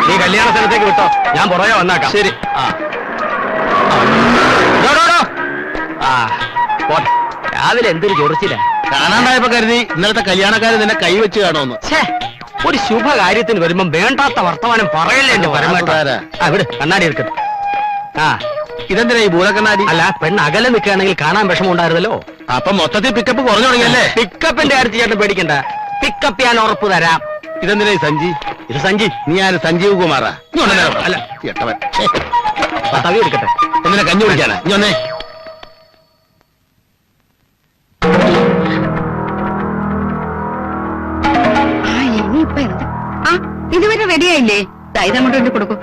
നീ കല്യാണ സ്ഥലത്തേക്ക് വിട്ടോ, ഞാൻ പുറകെ വന്നാക്കാം. ശരി. പോട്ടെ. രാവിലെ എന്തൊരു ചൊറിച്ചില്ല. കാണാണ്ടായപ്പോ കരുതി ഇന്നലത്തെ കല്യാണക്കാര് നിന്നെ കൈവച്ച് കാണുമെന്ന്. ഒരു ശുഭകാര്യത്തിന് വരുമ്പോ വേണ്ടാത്ത വർത്തമാനം പറയല്ലേ എന്റെ പരമാവധി. വിട്, കണ്ണാടി എടുക്കട്ടെ. ഇതെന്തിനാ ഈ ഭൂതക്കണ്ണാടി? അല്ല, പെണ്ണ് അകലെ നിൽക്കുകയാണെങ്കിൽ കാണാൻ വിഷമം ഉണ്ടായിരുന്നല്ലോ. അപ്പൊ മൊത്തത്തിൽ പിക്കപ്പ് കുറഞ്ഞു തുടങ്ങിയല്ലേ? പിക്കപ്പിന്റെ കാര്യത്തിൽ ചേട്ടൻ പേടിക്കണ്ട, പിക്കപ്പ് ഞാൻ ഉറപ്പ് തരാം. ഇതെന്തിനാ ഈ സഞ്ജി? ഇത് സഞ്ജി. നീ ആര്? സഞ്ജീവ് കുമാറാ? അല്ല, എട്ടവൻ. തവി എടുക്കട്ടെ. എന്തിനാ കഞ്ഞി കുടിക്കാനാ? നീ ഒന്നേ. ഇതുവരെ റെഡിയായില്ലേ? ഇതങ്ങോട്ട് കൊണ്ട് കൊടുക്കും.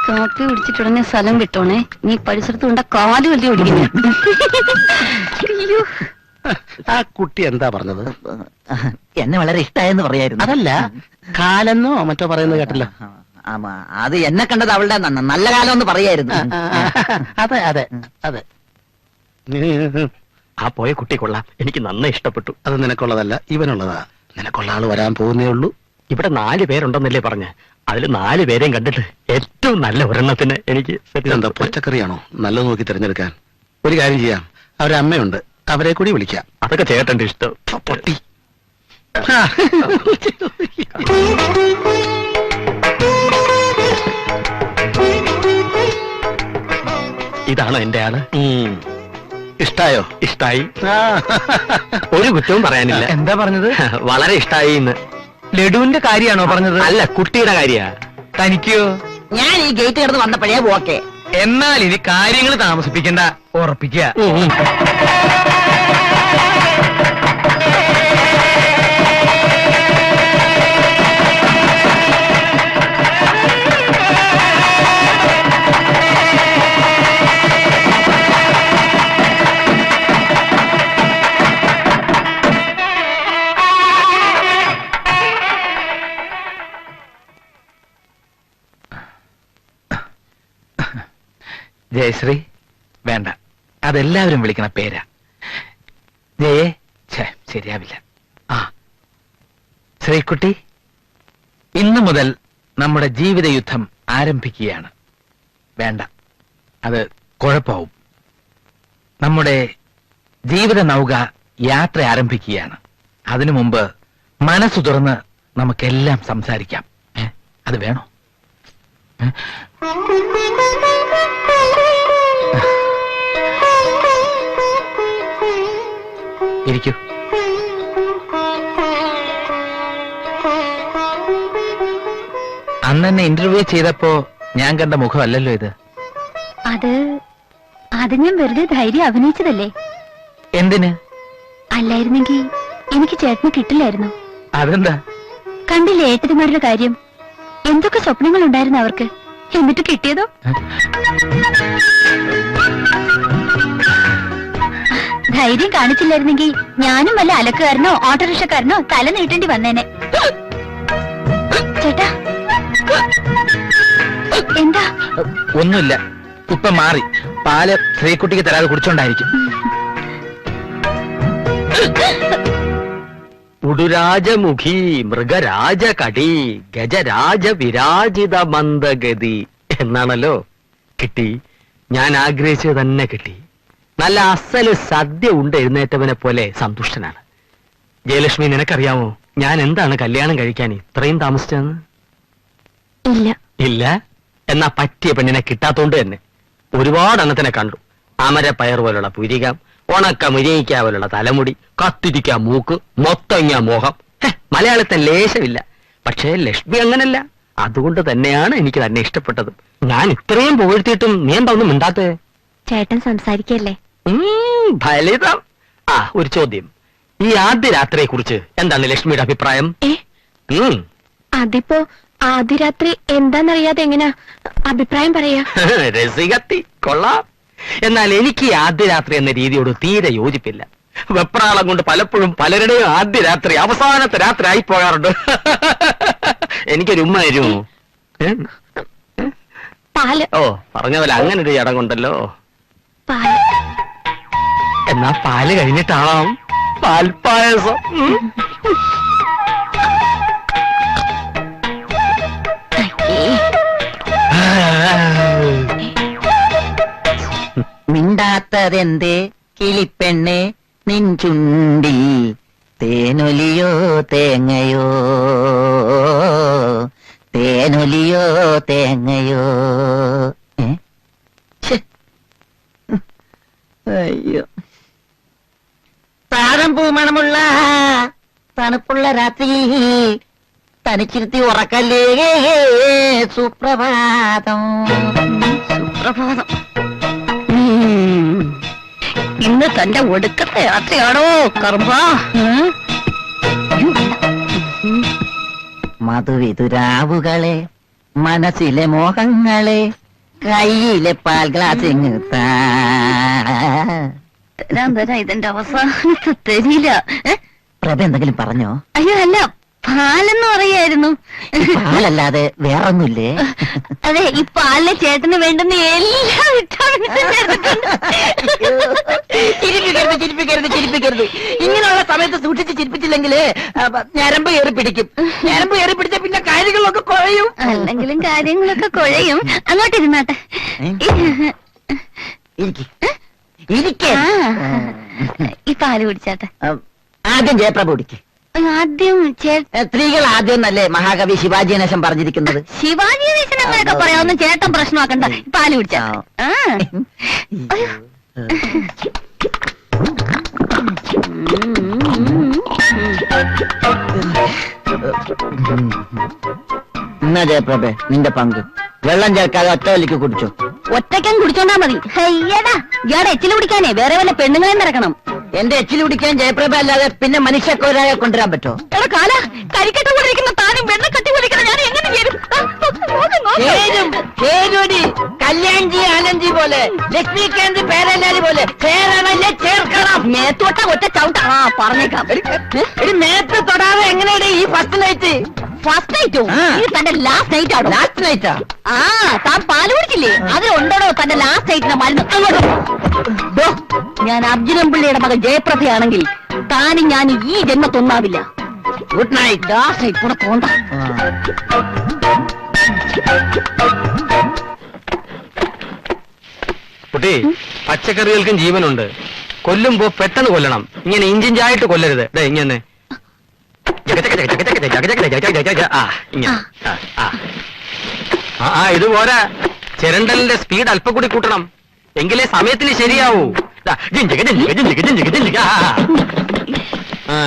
കാപ്പി കുടിച്ചിട്ടുടനെ സ്ഥലം വിട്ടോണേ. നീ പരിസരത്ത് കൊണ്ട കാല് വലിയ ഒടിക്കുന്നു. ആ കുട്ടി എന്താ പറഞ്ഞത്? എന്നെ വളരെ ഇഷ്ടായെന്ന് പറയായിരുന്നു. അതല്ല, കാലെന്നോ മറ്റോ പറയുന്നത് കേട്ടല്ലോ. അത് എന്നെ കണ്ടത് അവളുടെ നല്ല കാലം എന്ന് പറയായിരുന്നു. അതെ അതെ അതെ. ആ പോയ കുട്ടി കൊള്ളാം, എനിക്ക് നന്നായി ഇഷ്ടപ്പെട്ടു. അത് നിനക്കുള്ളതല്ല, ഇവനുള്ളതാ. നിനക്കുള്ള ആള് വരാൻ പോകുന്നേ ഉള്ളൂ. ഇവിടെ 4 പേരുണ്ടെന്നല്ലേ പറഞ്ഞ? അതിൽ 4 പേരെയും കണ്ടിട്ട് ഏറ്റവും നല്ല ഒരെണ്ണത്തിന് എനിക്ക് എന്താ പച്ചക്കറിയാണോ നല്ലത് നോക്കി തിരഞ്ഞെടുക്കാൻ? ഒരു കാര്യം ചെയ്യാം, അവരെ അമ്മയുണ്ട്, അവരെ കൂടി വിളിക്കാം. അതൊക്കെ ചേട്ടന്റെ ഇഷ്ടം. പൊട്ടി. ഇതാണോ എന്റെ ആള്? ഇഷ്ടായോ? ഇഷ്ടായി. ഒരു കുറ്റവും പറയാനില്ല. എന്താ പറഞ്ഞത്? വളരെ ഇഷ്ടായി. ഇന്ന് ലഡുവിന്റെ കാര്യമാണോ പറഞ്ഞത്? അല്ല, കുട്ടിയുടെ കാര്യ. തനിക്കോ? ഞാൻ ഈ ഗേറ്റ് കിടന്ന് വന്നപ്പോഴേ ഓക്കെ. എന്നാൽ ഇനി കാര്യങ്ങൾ താമസിപ്പിക്കണ്ട, ഉറപ്പിക്കുക. ജയശ്രീ വേണ്ട, അതെല്ലാവരും വിളിക്കണ പേരാ. ജയേ ശരിയാവില്ല. ശ്രീകുട്ടി, ഇന്നു മുതൽ നമ്മുടെ ജീവിത യുദ്ധം ആരംഭിക്കുകയാണ്. വേണ്ട, അത് കുഴപ്പമാവും. നമ്മുടെ ജീവിത നൗക യാത്ര ആരംഭിക്കുകയാണ്. അതിനു മുമ്പ് മനസ്സു തുറന്ന് നമുക്കെല്ലാം സംസാരിക്കാം. അത് വേണോ? ഇരിക്കൂ. അന്ന് എന്നെ ഇന്റർവ്യൂ ചെയ്തപ്പോ ഞാൻ കണ്ട മുഖമല്ലല്ലോ ഇത്. അത് ഞാൻ വെറുതെ ധൈര്യം അഭിനയിച്ചതല്ലേ. എന്തിന്? അല്ലായിരുന്നെങ്കിൽ എനിക്ക് ചേട്ടന് കിട്ടില്ലായിരുന്നു. അതെന്താ? കണ്ടില്ലേ ഏട്ടന്മാരുടെ കാര്യം? എന്തൊക്കെ സ്വപ്നങ്ങൾ ഉണ്ടായിരുന്നു അവർക്ക്, എന്നിട്ട് കിട്ടിയതോ? ധൈര്യം കാണിച്ചില്ലായിരുന്നെങ്കിൽ ഞാനും വല്ല അലക്കുകാരനോ ഓട്ടോറിക്ഷക്കാരനോ തല നീട്ടേണ്ടി വന്നേനെ. ചേട്ടാ, എന്താ? ഒന്നുമില്ല, ഇപ്പൊ മാറി. പാല് ശ്രീകുട്ടിക്ക് തരാതെ കുടിച്ചോണ്ടായിരിക്കും. ഉടുരാജമുഖി മൃഗരാജകടി ഗജരാജ വിരാജിത മന്ദഗതി എന്നാണല്ലോ. കിട്ടി, ഞാൻ ആഗ്രഹിച്ചത് തന്നെ കിട്ടി. നല്ല അസല് സദ്യ ഉണ്ട് എഴുന്നേറ്റവനെ പോലെ സന്തുഷ്ടനാണ്. ജയലക്ഷ്മി, നിനക്കറിയാമോ ഞാൻ എന്താണ് കല്യാണം കഴിക്കാൻ ഇത്രയും താമസിച്ചതെന്ന്? ഇല്ല. ഇല്ല? എന്നാ പറ്റിയ പെണ്ണിനെ കിട്ടാത്തോണ്ട് തന്നെ. ഒരുപാട് എണ്ണത്തിനെ കണ്ടു. അമരപ്പയർ പോലുള്ള പുരികം, ഉണക്ക മുരിയിക്ക പോലുള്ള തലമുടി, കത്തിരിക്ക മൂക്ക്, മൊത്തങ്ങ മോഹം. മലയാളത്തെ ലേശമില്ല. പക്ഷേ ലക്ഷ്മി അങ്ങനല്ല. അതുകൊണ്ട് തന്നെയാണ് എനിക്ക് തന്നെ ഇഷ്ടപ്പെട്ടത്. ഞാൻ ഇത്രയും പുകഴ്ത്തിയിട്ടും നീ എന്താ ഒന്നും മിണ്ടാത്തേ? ചേട്ടൻ സംസാരിക്കല്ലേ? ഫലിതം. ആ, ഒരു ചോദ്യം. ഈ ആദ്യ രാത്രിയെ കുറിച്ച് എന്താണ് ലക്ഷ്മിയുടെ അഭിപ്രായം? അതിപ്പോ ആദ്യ രാത്രി എന്താന്നറിയാതെ എങ്ങനാ അഭിപ്രായം പറയാ? രസികത്തി, കൊള്ളാം. എന്നാൽ എനിക്ക് ഈ ആദ്യ രാത്രി എന്ന രീതിയോട് തീരെ യോജിപ്പില്ല. വെപ്രാളം കൊണ്ട് പലപ്പോഴും പലരുടെയും ആദ്യ രാത്രി അവസാനത്തെ രാത്രി ആയി പോകാറുണ്ട്. എനിക്കൊരു ഉമ്മ തരുമോ? പാല്. ഓ, പറഞ്ഞ പോലെ അങ്ങനെ ഒരു ചടങ്ങുണ്ടല്ലോ. പാല്. എന്നാ പാല് കഴിഞ്ഞിട്ടാവാം പാൽപ്പായസം. മിണ്ടാത്തതെന്തേ കിളിപ്പെണ്ണെ നിൻചുണ്ടി തേനൊലിയോ തേങ്ങയോ തേനൊലിയോ തേങ്ങയോ. അയ്യോ, താഴം പൂമണമുള്ള തണുപ്പുള്ള രാത്രി തനിച്ചിരുത്തി ഉറക്കല്ലേ സുപ്രഭാതം. സുപ്രഭാതം. ഇന്ന് തന്റെ ഒടുക്കത്തെ യാത്രയാണോ കർമ്മ? മധുവിതുരാവുകളെ മനസ്സിലെ മോഹങ്ങളെ കയ്യിലെ പാൽ ഗ്ലാസ് തരാൻ ഇതിന്റെ അവസാനത്തെ തരില്ല. പ്രഭ എന്തെങ്കിലും പറഞ്ഞോ? അയ്യോ അല്ല, പാലെന്ന് പറയായിരുന്നു. പാലല്ലാതെ വേറൊന്നുമില്ലേ? അതെ, ഈ പാലിലെ ചേട്ടന് വേണ്ടുന്ന എല്ലാ വിറ്റാമിൻസും ചേർത്തിട്ടുണ്ട്. ചിരിപ്പിക്കരുത്. ഇങ്ങനെയുള്ള സമയത്ത് സൂക്ഷിച്ച് ചിരിപ്പിച്ചില്ലെങ്കിൽ ഞരമ്പ് കയറി പിടിക്കും. ഞരമ്പ് കയറി പിടിച്ച പിന്നെ കാര്യങ്ങളൊക്കെ കുഴയും. അല്ലെങ്കിലും കാര്യങ്ങളൊക്കെ കുഴയും. അങ്ങോട്ട് ഇരുന്നാട്ടെ. ഈ പാല് കുടിച്ചാട്ടെ. ആദ്യം ജയപ്രഭ കുടിക്ക്. ആദ്യം സ്ത്രീകൾ ആദ്യം എന്നല്ലേ മഹാകവി ശിവാജി ഗണേശൻ പറഞ്ഞിരിക്കുന്നത്? ശിവാജി ഗണേശൻ അങ്ങനെയൊക്കെ പറയാവുന്ന ചേട്ടൻ പ്രശ്നമാക്കണ്ട. പാല് കുടിച്ചാ. എന്നാ ജയപ്രഭ നിന്റെ പങ്ക്. വെള്ളം ചേർക്കാതെ ഒറ്റ വലിക്ക് കുടിച്ചോ. ഒറ്റയ്ക്കും കുടിച്ചോണ്ടാ മതി. ഹയ്യടാ, ഇയാടെ എച്ചില് കുടിക്കാനേ വേറെ വല്ല പെണ്ണുങ്ങളെ നിറക്കണം. എന്റെ എച്ചിൽ കുടിക്കാൻ ജയപ്രഭ അല്ലാതെ പിന്നെ മനുഷ്യക്കൊരായ കൊണ്ടുവരാൻ പറ്റോ? എടാ കാല, കരിക്കട്ട പോലിരിക്കുന്ന താനും വെള്ളം കട്ടി പോലിരിക്കുന്ന ഞാൻ എങ്ങനെ ചേരും? കല്യാൺജി ആനന്ദ്ജി പോലെ ലക്ഷ്മികാന്ത് പേരല്ലാരി പോലെ ചേരണല്ലേ ചേർക്കണം. മേത്തോട്ട ഒറ്റ ചവിട്ട. പറഞ്ഞേക്കാം. മേത്ത് തൊടാതെ എങ്ങനെയാണ് ഈ ഫസ്റ്റ് നൈറ്റ്? ഫസ്റ്റ് നൈറ്റോ? ഇത് തന്റെ ലാസ്റ്റ് നൈറ്റ് ആണോ? ലാസ്റ്റ് നൈറ്റാ? ആ, താൻ പാല് കുടിച്ചില്ലേ? അതിലുണ്ടോ തന്റെ ലാസ്റ്റ് നൈറ്റിന്റെ മരുന്ന്? അങ്ങോട്ടോ. ഞാൻ അർജുനൻ പിള്ളയുടെ മകൻ ജയപ്രഭയാണെങ്കിൽ താനും ഞാൻ ഈ ജന്മത്തൊന്നാവില്ല. Good night. ലാസ്റ്റ് നൈറ്റ് കൂടെ പോണ്ട. കുട്ടി, പച്ചക്കറികൾക്കും ജീവനുണ്ട്. കൊല്ലുമ്പോ പെട്ടെന്ന് കൊല്ലണം. ഇങ്ങനെ ഇഞ്ചിഞ്ചായിട്ട് കൊല്ലരുത്. ഇങ്ങനെ ഇത് പോരാ. ചിരണ്ടലിന്റെ സ്പീഡ് അല്പം കൂടി കൂട്ടണം. എങ്കിലേ സമയത്തിന് ശരിയാവൂ.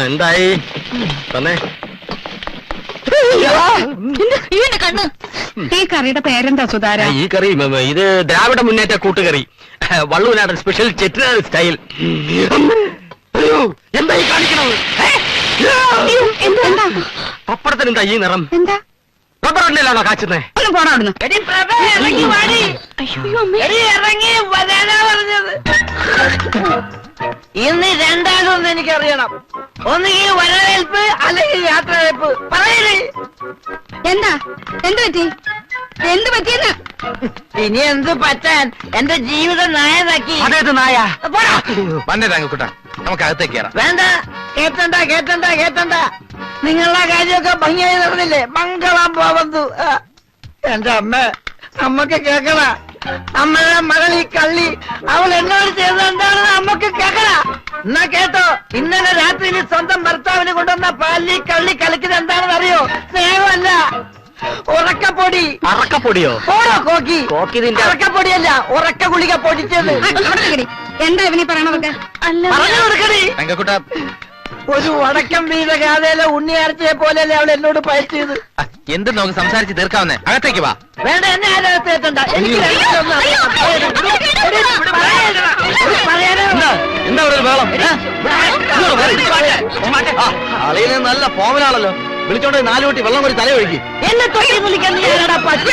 എന്തായി തന്നെ? കണ്ണ്. ഈ കറിയുടെ പേരെന്താ സുധാര? ഈ കറി ഇത് ദ്രാവിഡ മുന്നേറ്റ കൂട്ടുകറി. വള്ളുവനാടൻ സ്പെഷ്യൽ ചെറ്റിനാട് സ്റ്റൈൽ. അയ്യോ, എന്തായി കാണിക്കണത്? എന്താ പപ്പടത്തിന് എന്താ ഈ നിറം? എന്താ റബ്ബർ എണ്ണയിലാണോ കാച്ചുന്നേ? ഒന്ന് പോണ അവിടുന്ന്. ഇന്ന് രണ്ടാമതൊന്നും എനിക്കറിയണം. ഒന്നുകിൽ വരവേൽപ്പ് അല്ലെങ്കിൽ യാത്രവേൽപ്പ്. പറയണേ എന്താ എന്ത് പറ്റി? എന്ത് പറ്റിയെന്ന്? ഇനി എന്ത് പറ്റാൻ? എന്റെ ജീവിതം നായതാക്കി. അതേത് നായ? വന്നേ താങ്കൂട്ട, നമുക്ക് അകത്തേക്ക് കയറാം. വേണ്ട, കേട്ടണ്ട. നിങ്ങളുടെ കാര്യമൊക്കെ ഭംഗിയായി നടന്നില്ലേ? മംഗളം പോവന്തു. എന്റെ അമ്മക്ക് കേക്കണ. അമ്മയുടെ മകൾ ഈ കള്ളി അവൾ എന്നോട് ചെയ്തത് എന്താണെന്ന് അമ്മക്ക് കേക്കണ. എന്നാ കേട്ടോ, ഇന്നലെ രാത്രിയിൽ സ്വന്തം ഭർത്താവിന് കൊണ്ടുവന്ന പാലി കള്ളി കളിക്കുന്നത് എന്താണെന്ന് അറിയോ? സ്നേഹമല്ല, ഉറക്കപ്പൊടി. അറക്കപ്പൊടിയോ? ഓടോ കോക്കി. കോക്കിതിന്റെ ഉറക്കപ്പൊടിയല്ല, ഉറക്ക ഗുളിക പൊടിച്ചത്. എന്താ ഇവനീ പറയണതൊക്കെ? പറഞ്ഞു കൊടുക്കണേ. താങ്കൂട്ട, ഒരു വടക്കം വീത ഗാഥയിലെ ഉണ്ണിയാർച്ചയെ പോലെയല്ലേ അവൾ എന്നോട് പയറ്റിയത്. എന്ത് നമുക്ക് സംസാരിച്ച് തീർക്കാവുന്നേ? അകത്തേക്ക് വാ. വേണ്ട, എന്നെ ആരകത്ത് എത്തണ്ട. എനിക്ക് രണ്ടിലൊന്നും അറിയാം. അളിയനെ നല്ല ഫോമിലാണല്ലോ. വിളിച്ചോണ്ട് 4 കുട്ടി വെള്ളം കൂടി തല ഒഴുകി. എന്നെ തൊട്ടി വിളിക്കാൻ നീ ആരാടാ പട്ടി?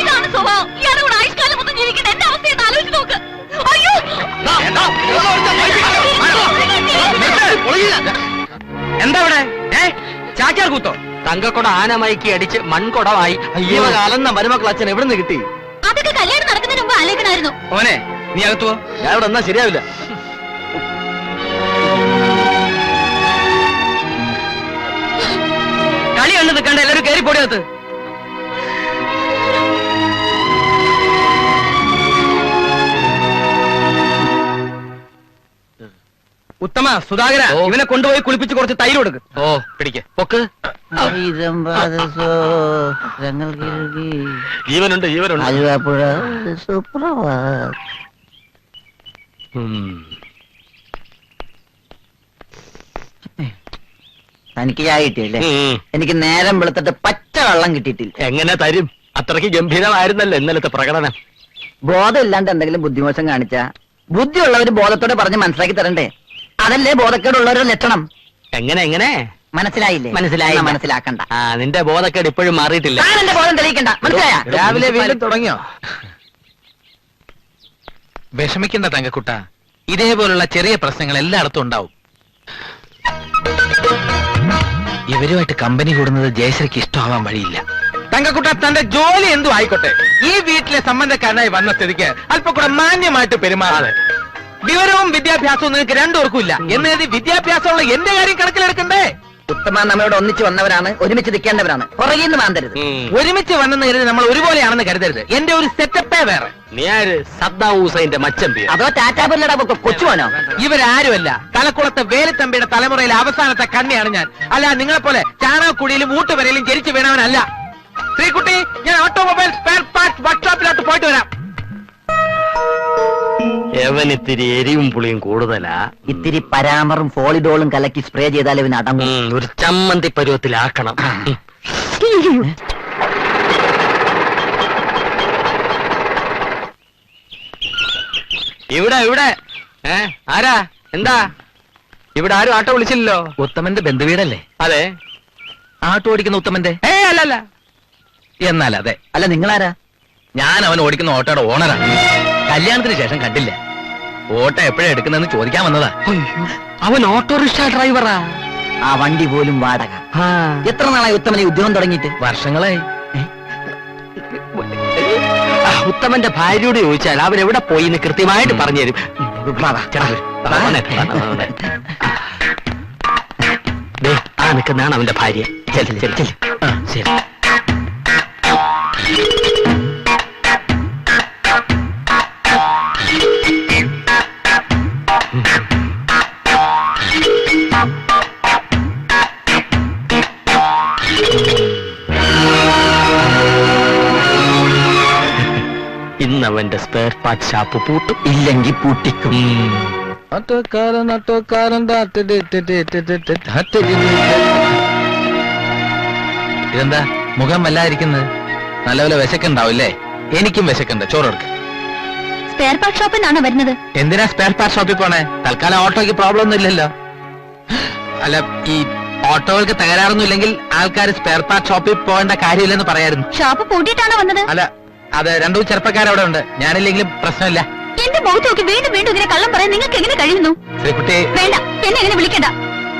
ഇതാണ് സ്വഭാവം. ഇയാളുടെ കൂടെ ആയുഷ്കാലം മൊത്തം ജീവിക്കേണ്ട എന്റെ അവസ്ഥയെന്ന് ആലോചിച്ച് നോക്ക്. അയ്യോ എന്താ ഇവിടെ ചാക്യാർ കൂത്തോ? തങ്കക്കൊട ആനമയക്കി അടിച്ച് മൺകൊടമായി. അയ്യോ അലന്ന മരുമക്കൾ അച്ഛൻ എവിടെ നിന്ന് കിട്ടി? അതൊക്കെ കല്യാണം നടക്കുന്നതിന് മുമ്പ് ആലോചിക്കണമായിരുന്നു. ഓനെ നീ അകത്തുവോ? ഞാൻ ഇവിടെ എന്നാ ശരിയാവില്ല. കളി കണ്ടു നിൽക്കണ്ട, എല്ലാവരും കയറി പൊടിയകത്ത്. ഉത്തമ സുധാകര, ഇവനെ കൊണ്ടുപോയി കുളിപ്പിച്ച് കുറച്ച് തൈര് കൊടുക്ക്. ഓ പിടിക്ക് പൊക്ക്. ജീവനുണ്ട് ജീവനുണ്ട്. ആലുവാപ്പുഴ സുപ്രഭാത്. തനിക്ക് ചായ കിട്ടിയല്ലേ? എനിക്ക് നേരം വെളുത്തിട്ട് പച്ച വെള്ളം കിട്ടിയിട്ടില്ല. എങ്ങനെ തരും? അത്രയ്ക്ക് ഗംഭീരമായിരുന്നല്ലോ ഇന്നലത്തെ പ്രകടനം. ബോധം ഇല്ലാണ്ട് എന്തെങ്കിലും ബുദ്ധിമോശം കാണിച്ച ബുദ്ധിയുള്ളവര് ബോധത്തോടെ പറഞ്ഞ് മനസ്സിലാക്കി തരണ്ടേ? അതല്ലേ ബോധക്കേടുള്ളവരുടെ ലക്ഷണം. എങ്ങനെ എങ്ങനെ മനസ്സിലായില്ലേ? മനസ്സിലായില്ല. എന്നാ മനസ്സിലാക്കണ്ട. ആ നിന്റെ ബോധക്കേട് ഇപ്പോഴും മാറിയിട്ടില്ല. ഞാൻ എന്റെ ബോധം തെളിയിക്കണ്ട. മനസ്സിലായ? രാവിലെ വീണ്ടും തുടങ്ങിയോ? വിഷമിക്കണ്ട തങ്കക്കുട്ട, ഇതേപോലുള്ള ചെറിയ പ്രശ്നങ്ങൾ എല്ലായിടത്തും ഉണ്ടാവും. ഇവരുമായിട്ട് കമ്പനി കൂടുന്നത് ജയശ്രീക്ക് ഇഷ്ടമാവാൻ വഴിയില്ല. തങ്കക്കുട്ട തന്റെ ജോലി എന്തു ആയിക്കോട്ടെ, ഈ വീട്ടിലെ സംബന്ധക്കാരനായി വന്ന സ്ഥിതിക്ക് അല്പം കൂടെ മാന്യമായിട്ട് പെരുമാറാതെ. വിവരവും വിദ്യാഭ്യാസവും നിനക്ക് രണ്ടുപേർക്കും ഇല്ല എന്ന് കരുതി വിദ്യാഭ്യാസമുള്ള എന്റെ കാര്യം കണക്കിലെടുക്കണ്ടേ? ഉത്തമ നമ്മളോട് ഒന്നിച്ച് വന്നവരാണ്, ഒരുമിച്ച് നിൽക്കേണ്ടവരാണ്. പുറകിന്ന് മാന്തരുത്. ഒരുമിച്ച് വന്നെന്ന് കരുതി നമ്മൾ ഒരുപോലെയാണെന്ന് കരുതരുത്. എന്റെ ഒരു സെറ്റപ്പേ വേറെ. നീ ആര്? സദ്ദാം ഹുസൈന്റെ മച്ചമ്പി? അതോ ടാറ്റാബില്ലടാ കൊച്ചുവനോ? ഇവരാരുമല്ല, തലക്കുളത്തെ വേലുത്തമ്പിയുടെ തലമുറയിലെ അവസാനത്തെ കണ്ണിയാണ് ഞാൻ. അല്ല നിങ്ങളെപ്പോലെ ചാണകക്കുടിയിലും ഊട്ടുവരയിലും ജനിച്ചു വീണവനല്ല. ശ്രീകുട്ടി, ഞാൻ ഓട്ടോമൊബൈൽ സ്പെയർ പാർട്സ് വർക്ക്ഷോപ്പിലോട്ട് പോയിട്ട് വരാം. എവനിത്തിരി എരിവും പുളിയും കൂടുതലാ. ഇത്തിരി പരാമറും ഫോളിഡോളും കലക്കി സ്പ്രേ ചെയ്താൽ ഇവന് അടങ്ങും. ഒരു ചമ്മന്തി പരുവത്തിലാക്കണം. ഇവിടെ ഇവിടെ ആരാ? എന്താ ഇവിടെ ആരും ആട്ടോ വിളിച്ചില്ലല്ലോ? ഉത്തമന്റെ ബന്ധുവീടല്ലേ? അതെ. ആട്ടോ ഓടിക്കുന്ന ഉത്തമന്റെ? അല്ലല്ല. എന്നാൽ അതെ. അല്ല നിങ്ങളാരാ? ഞാൻ അവൻ ഓടിക്കുന്ന ഓട്ടോയുടെ ഓണറാണ്. കല്യാണത്തിന് ശേഷം കണ്ടില്ല. ഓട്ടോ എപ്പോഴാ എടുക്കുന്നതെന്ന് ചോദിക്കാൻ വന്നതാ. അവൻ ഓട്ടോറിക്ഷ ഡ്രൈവറാ. ആ വണ്ടി പോലും വാടക. എത്ര നാളായി ഉത്തമനെ ഉദ്യോഗം തുടങ്ങിയിട്ട്? വർഷങ്ങളായി. ഉത്തമന്റെ ഭാര്യയോട് ചോദിച്ചാൽ അവൻ എവിടെ പോയി എന്ന് കൃത്യമായിട്ട് പറഞ്ഞു തരും. ആ നിൽക്കുന്നതാണ് അവന്റെ ഭാര്യ. ചെല്ല് ചെല്ല് ചെല്ല്. ശരി. ഇന്നവന്റെ സ്പെയർ പാർട്ട് ഷാപ്പ് പൂട്ടും. ഇല്ലെങ്കിൽ പൂട്ടിക്കും. ഇതെന്താ മുഖം വല്ലാതിരിക്കുന്നത്? നല്ലപോലെ വിശക്കുണ്ടാവില്ലേ? എനിക്കും വിശക്കുണ്ട്. ചോറെടുക്ക്. സ്പെയർ പാർട്ട് ഷോപ്പിൽ നിന്നാണോ വരുന്നത്? എന്തിനാ സ്പെയർ പാർട്ട് ഷോപ്പിൽ പോണേ? തൽക്കാലം ഓട്ടോയ്ക്ക് പ്രോബ്ലം ഒന്നും ഇല്ലല്ലോ. അല്ല, ഈ ഓട്ടോകൾക്ക് തകരാറൊന്നും ഇല്ലെങ്കിൽ ആൾക്കാർ സ്പെയർ പാർട്ട് ഷോപ്പിൽ പോകേണ്ട കാര്യമില്ലെന്ന് പറയായിരുന്നു. ഷോപ്പ് പൂട്ടിയിട്ടാണോ വന്നത്? അല്ല, അത് രണ്ടു ചെറുപ്പക്കാരവിടെ ഉണ്ട്. ഞാനില്ലെങ്കിലും പ്രശ്നമില്ല. എന്റെ മുഖത്ത് നോക്കി വീണ്ടും വീണ്ടും ഇതിനെ കള്ളം പറയാൻ നിങ്ങൾക്ക് എങ്ങനെ കഴിയുന്നു? ശ്രീകുട്ടി, വേണ്ട, എന്നെ എങ്ങനെ വിളിക്കണ്ട.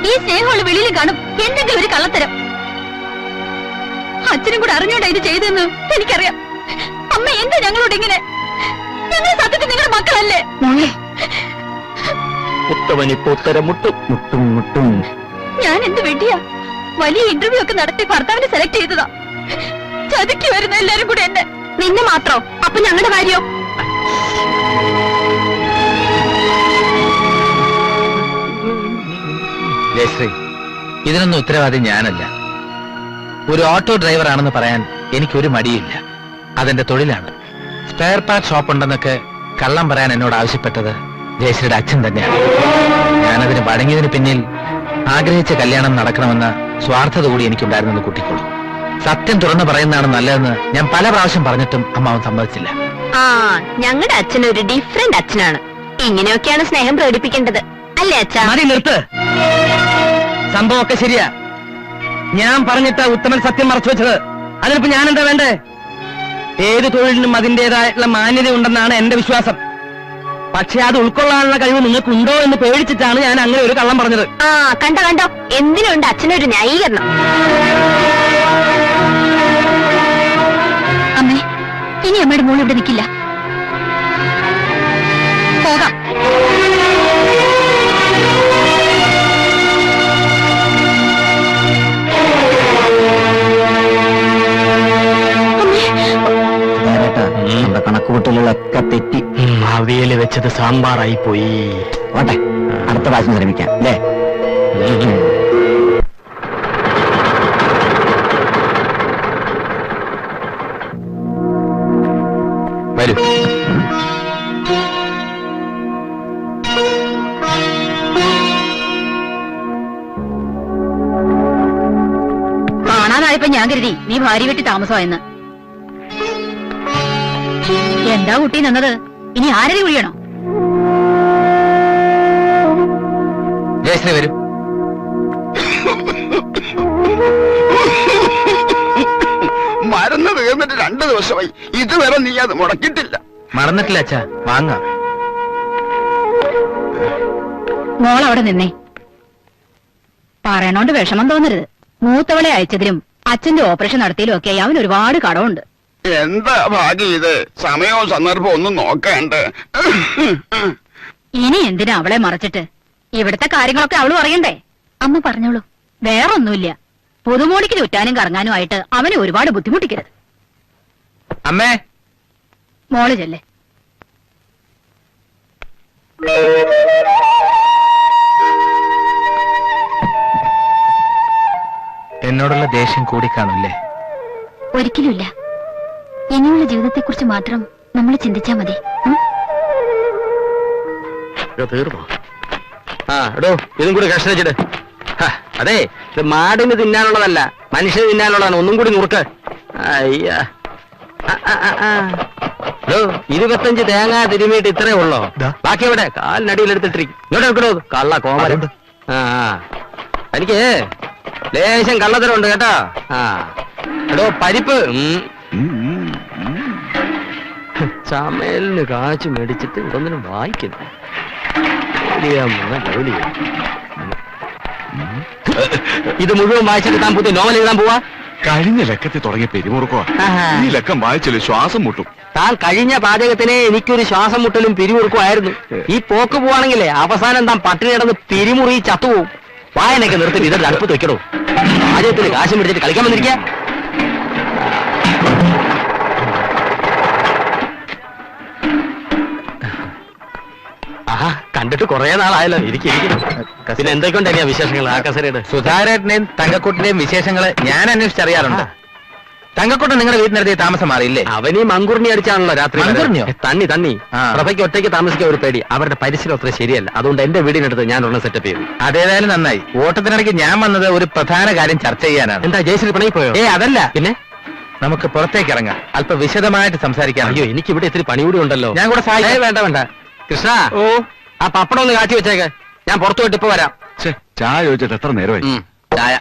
ഈ സ്നേഹമുള്ള വെളിയിൽ കാണും എന്തെങ്കിലും ഒരു കള്ളത്തരം. അച്ഛനും കൂടെ അറിഞ്ഞോണ്ടാ ഇത് ചെയ്തെന്ന് എനിക്കറിയാം. അമ്മ എന്താ ഞങ്ങളോട് ഇങ്ങനെ? ഞങ്ങൾ സത്യത്തിൽ നിങ്ങളുടെ മക്കളല്ലേ? ഉത്തമനിപ്പോ ഉത്തരം മുട്ടും. മുട്ടും മുട്ടും. ഞാൻ എന്ത് വെട്ടിയാ? വലിയ ഇന്റർവ്യൂ ഒക്കെ നടത്തി ഭർത്താവിനെ സെലക്ട് ചെയ്തതാ. ചതുക്കി വരുന്ന എല്ലാരും കൂടെ എന്നെ. നിന്നെ മാത്രോ? അപ്പൊ ഞങ്ങളുടെ കാര്യോ? ജയശ്രീ, ഇതിനൊന്നും ഉത്തരവാദി ഞാനല്ല. ഒരു ഓട്ടോ ഡ്രൈവർ ആണെന്ന് പറയാൻ എനിക്കൊരു മടിയില്ല. അതെന്റെ തൊഴിലാണ്. സ്പെയർ പാർട്ട് ഷോപ്പ് ഉണ്ടെന്നൊക്കെ കള്ളം പറയാൻ എന്നോട് ആവശ്യപ്പെട്ടത് ജയശ്രീയുടെ അച്ഛൻ തന്നെയാണ്. ഞാനതിന് വഴങ്ങിയതിന് പിന്നിൽ ആഗ്രഹിച്ച കല്യാണം നടക്കണമെന്ന സ്വാർത്ഥത കൂടി എനിക്കുണ്ടായിരുന്നെന്ന് കൂട്ടിക്കോളൂ. സത്യം തുറന്നു പറയുന്നതാണ് നല്ലതെന്ന് ഞാൻ പല പ്രാവശ്യം പറഞ്ഞിട്ടും അമ്മാവൻ സമ്മതിച്ചില്ല. ആ ഞങ്ങളുടെ അച്ഛൻ ഒരു ഡിഫറെന്റ് അച്ഛനാണ്. ഇങ്ങനെയൊക്കെയാണ് സ്നേഹം പ്രകടിപ്പിക്കേണ്ടത്, അല്ലേ അച്ഛാ? മതി നിർത്ത്. സംഭവമൊക്കെ ശരിയാ. ഞാൻ പറഞ്ഞിട്ട് ഉത്തമൻ സത്യം മറച്ചു വെച്ചത്. അതിനിപ്പോ ഞാൻ എന്താ വേണ്ടേ? ഏത് തൊഴിലിനും അതിന്റേതായിട്ടുള്ള മാന്യത ഉണ്ടെന്നാണ് എന്റെ വിശ്വാസം. പക്ഷെ അത് ഉൾക്കൊള്ളാനുള്ള കഴിവ് നിങ്ങൾക്കുണ്ടോ എന്ന് പേടിച്ചിട്ടാണ് ഞാൻ അങ്ങനെ ഒരു കള്ളം പറഞ്ഞത്. ആ കണ്ടോ കണ്ടോ, എന്തിനുണ്ട് അച്ഛനൊരു ന്യായീകരണം. അമ്മേ, ഇനി അമ്മയുടെ മോൾ ഇവിടെ നിൽക്കില്ല. പോകാം. കണക്കുകൂട്ടലുകളൊക്കെ തെറ്റി. അവിയല് വെച്ചത് സാമ്പാറായി പോയി. ഓട്ടെ, അടുത്ത പ്രാവശ്യം ശ്രമിക്കാം അല്ലേ? വരൂ. കാണാനായപ്പോ ഞാൻ കരുതി നീ ഭാര്യ വീട്ടിൽ താമസമായെന്ന്. എന്താ കുട്ടി നിന്നത്? ഇനി ആരതി കുഴിയണോ? ജയശ്രീ വരൂ. മരുന്ന് തീർന്നിട്ട് 2 ദിവസമായി, ഇതുവരെ നീ അത് മുടക്കിയിട്ടില്ല. മറന്നിട്ടില്ല അച്ഛാ, വാങ്ങാം. മോൾ അവിടെ നിന്നേ. പറയണോണ്ട് വിഷമം തോന്നരുത്. മൂത്തവളെ അയച്ചതിലും അച്ഛന്റെ ഓപ്പറേഷൻ നടത്തിയതിലും ഒക്കെ അവൻ ഒരുപാട് കടമുണ്ട്. എന്താ ഭാഗ്യം ഇത്? സമയവും സന്ദർഭവും ഒന്നും നോക്കണ്ടേ? ഇനി എന്തിനാ അവളെ മറച്ചിട്ട്? ഇവിടുത്തെ കാര്യങ്ങളൊക്കെ അവള് പറയണ്ടേ? അമ്മ പറഞ്ഞോളൂ. വേറൊന്നുമില്ല, പുതുമോടിക്ക് ചുറ്റാനും കറങ്ങാനും ആയിട്ട് അവനെ ഒരുപാട് ബുദ്ധിമുട്ടിക്കരുത്. അമ്മേ, മോള് ചെല്ലേ. എന്നോടുള്ള ദേഷ്യം കൂടിക്കാണുല്ലേ? ഒരിക്കലുമില്ല. ഇനിയുള്ള ജീവിതത്തെക്കുറിച്ച് മാത്രം നമ്മൾ ചിന്തിച്ചാ മതി. തീർന്നോ? ആ എടോ, ഇതും കൂടി കഷ്ണം വെച്ചിട്ട്. അതെ, ഇത് മാടിന് തിന്നാനുള്ളതല്ല, മനുഷ്യന് തിന്നാനുള്ളതാണ്. ഒന്നും കൂടി നുറുക്ക്. അയ്യാ, 25 തേങ്ങ തിരുമിയിട്ട് ഇത്രേ ഉള്ളോ? ബാക്കി എവിടെ? കാലിനടിയിലെടുത്തിട്ടിരിക്കും. ഇങ്ങോട്ട് എടുക്കണോ? കള്ള കോമരുണ്ട്. ആ എനിക്ക് ലേശം കള്ളത്തരമുണ്ട് കേട്ടോ. ആ എടോ, പരിപ്പ് ചമയലിന് കാച്ചു മേടിച്ചിട്ട് ഇതൊന്നിനും വായിക്കുന്നു. ഇത് മുഴുവൻ വായിച്ചിട്ട് താൻ പുതിയ നോവൽ എഴുതാൻ പോവാ? കഴിഞ്ഞ ലക്കത്തിൽ തുടങ്ങിയ പെരുമുറുക്കോ ഈ ലക്കം വായിച്ചാല് ശ്വാസം മുട്ടും. താൻ കഴിഞ്ഞ പാചകത്തിനെ എനിക്കൊരു ശ്വാസം മുട്ടലും പിരിമുറുക്കും ആയിരുന്നു. ഈ പോക്ക് പോവാണെങ്കിലേ അവസാനം താൻ പട്ടിണി കിടന്ന് പിരിമുറി ചത്തുപോകും. വായനൊക്കെ നിർത്തി ഇതൊരു അടുപ്പത്ത് വെക്കണോ? പാചകത്തിന് കാശ് മേടിച്ചിട്ട് കളിക്കാൻ വന്നിരിക്കുക. ആഹാ, കണ്ടിട്ട് കുറെ നാളായല്ലോ. ഇരിക്കും. പിന്നെ എന്തൊക്കെയുണ്ടായിരുന്നു വിശേഷങ്ങൾ ആ കസരയുടെ? സുധാരേട്ടനെയും തങ്കക്കുട്ടിന്റെയും വിശേഷങ്ങള് ഞാൻ അന്വേഷിച്ചറിയാറുണ്ട്. തങ്കക്കുട്ടൻ നിങ്ങളുടെ വീട്ടിനടുത്ത് താമസം മാറിയില്ലേ? അവനീ മങ്കുറിനി അടിച്ചാണല്ലോ രാത്രി. മങ്കുറിനിയോ? തന്നി ആ. പ്രഭയ്ക്ക് ഒറ്റയ്ക്ക് താമസിക്കാൻ ഒരു പേടി. അവരുടെ പരിസരം അത്ര ശരിയല്ല. അതുകൊണ്ട് എന്റെ വീടിനടുത്ത് ഞാൻ ഒരെണ്ണം സെറ്റപ്പ് ചെയ്തു. അതേതായാലും നന്നായി. ഓട്ടത്തിനിടയ്ക്ക് ഞാൻ വന്നത് ഒരു പ്രധാന കാര്യം ചർച്ച ചെയ്യാനാണ്. എന്താ ജയശ്രീ പണി പോയോ? അതല്ല, പിന്നെ നമുക്ക് പുറത്തേക്ക് ഇറങ്ങാം, അല്പം വിശദമായിട്ട് സംസാരിക്കാം. അയ്യോ, എനിക്ക് ഇവിടെ ഇത്തിരി പണി കൂടി ഉണ്ടല്ലോ. ഞാൻ കൂടെ സഹായിക്കാം. വേണ്ട വേണ്ട കൃഷ്ണ, ഓ, ആ പപ്പടം ഒന്ന് കാച്ചി വെച്ചേക്ക്. ഞാൻ പുറത്തു പോയിട്ട് ഇപ്പൊ വരാം. ചായ ചോദിച്ചിട്ട് എത്ര നേരമായി? ചായ.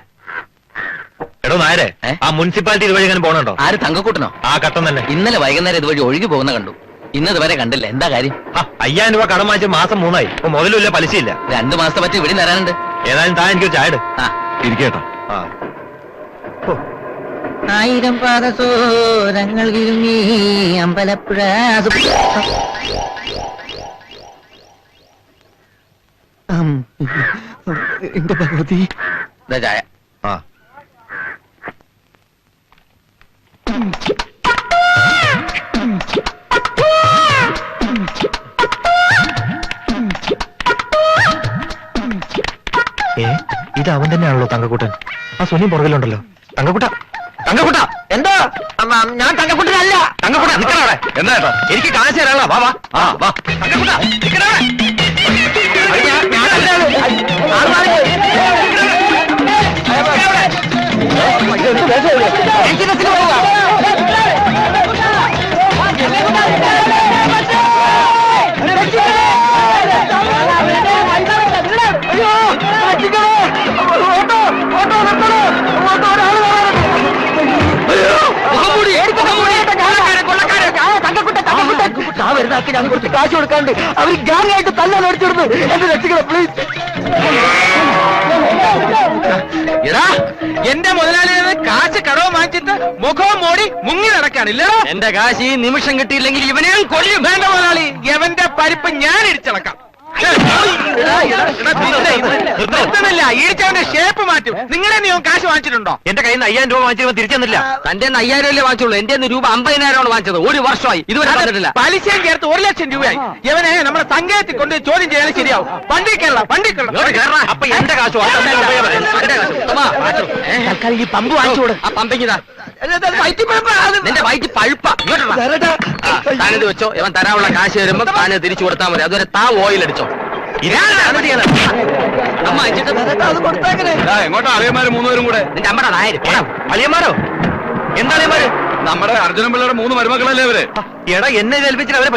എടോ നായരെ, ആ മുനിസിപ്പാലിറ്റി ഇതുവഴി എങ്ങനെ പോകണുണ്ടോ? ആര്? തങ്കക്കൂട്ടനോ? ആ കട്ടം തന്നെ. ഇന്നലെ വൈകുന്നേരം ഇതുവഴി ഒഴുകി പോകുന്ന കണ്ടു. ഇന്നതുവരെ കണ്ടില്ല. എന്താ കാര്യം? 5000 രൂപ കടം വാങ്ങിച്ച് മാസം 3 ആയി. ഇപ്പൊ മുതലുമില്ല, പലിശയില്ല. 2 മാസത്തെ പറ്റി ഇവിടെ തരാനുണ്ട്. ഏതായാലും താൻ എനിക്ക് ചായ ഇട്. ഇരിക്കേട്ടാ. 1000 പാദസോരങ്ങൾ കിരുങ്ങി അമ്പലപ്പുഴ. എന്റെ ഭഗവതി. ചായ. ഇത് അവൻ തന്നെയാണല്ലോ തങ്കക്കൂട്ടൻ. ആ സുനിയും പുറകിലുണ്ടല്ലോ. തങ്കക്കൂട്ട, തങ്കക്കൂട്ട, എന്താ? ഞാൻ തങ്കക്കുട്ടനല്ല. തങ്കക്കൂട്ട നിക്കണ അവിടെ. എന്താ ഏട്ടാ? എനിക്ക് കാശ് തരാനുള്ള. വാ വാ. ആ വാ. തങ്കക്കൂട്ട നിക്കണ അവിടെ. എനിക്ക് നാക്ക് ഞാൻ കുറച്ച് കാശ് കൊടുക്കാണ്ട് അവർ ഗ്യാങ് ആയിട്ട് തല്ലാൻ അടിച്ചിടുന്നു. എന്നെ രക്ഷിക്കണം പ്ലീസ്. എടാ എന്റെ മുതലാളിയെ കാശ് കടവ് വാങ്ങിച്ചിട്ട് മുഖവും മോടി മുങ്ങി നടക്കാണില്ലോ. എന്റെ കാശ് ഈ നിമിഷം കിട്ടിയില്ലെങ്കിൽ ഇവനെ കൊല്ലും. വേണ്ട മുതലാളി, എവന്റെ പരിപ്പ് ഞാൻ ഇടിച്ചടക്കാം. ഈടിച്ചവന്റെ ഷേപ്പ് മാറ്റും. നിങ്ങളെ നീ കാശ് വാങ്ങിച്ചിട്ടുണ്ടോ? എന്റെ കയ്യിൽ നിന്ന് 5000 രൂപ വാങ്ങിച്ചത് തിരിച്ചെന്നില്ല. തന്റെ 5000 അല്ലേ വാങ്ങിച്ചുള്ളൂ. എന്റെ രൂപ 50,000 വാങ്ങിച്ചത്. ഒരു വർഷമായി ഇതുവരെ തന്നിട്ടില്ല. പലിശയും ചേർത്ത് 1,00,000 രൂപയായി. ഇവനെ നമ്മുടെ സംഘത്തിൽ കൊണ്ട് ചോദ്യം ചെയ്യാൻ ശരിയാവും. വണ്ടി കയറണം. അപ്പൊ എന്റെ കാശ് തൽക്കാലം ഈ പമ്പ് വാങ്ങിച്ചു കൊടു. ആ പമ്പിങ്ങിതാ. നിന്റെ വയറ്റി പഴുപ്പ. താനിത് വെച്ചോ. ഇവൻ തരാനുള്ള കാശ് തരുമ്പോ താന് തിരിച്ചു കൊടുത്താൽ മതി. അതുവരെ താ ഓയിൽ അടിച്ചോ. അമ്മ അയച്ചിട്ട് അത് കൊടുത്തേക്കണേ. എങ്ങോട്ടാ അളിയന്മാര് 3 പേരും കൂടെ? നിന്റെ അമ്മയുടെ നായര് അളിയന്മാരോ? എന്താ അളിയന്മാര്? നമ്മുടെ അർജുനൻ പിള്ളയുടെ 3 മരുമക്കളല്ലേ അവര്? എടാ എന്നെ ഏൽപ്പിച്ചിട്ട് അവരെ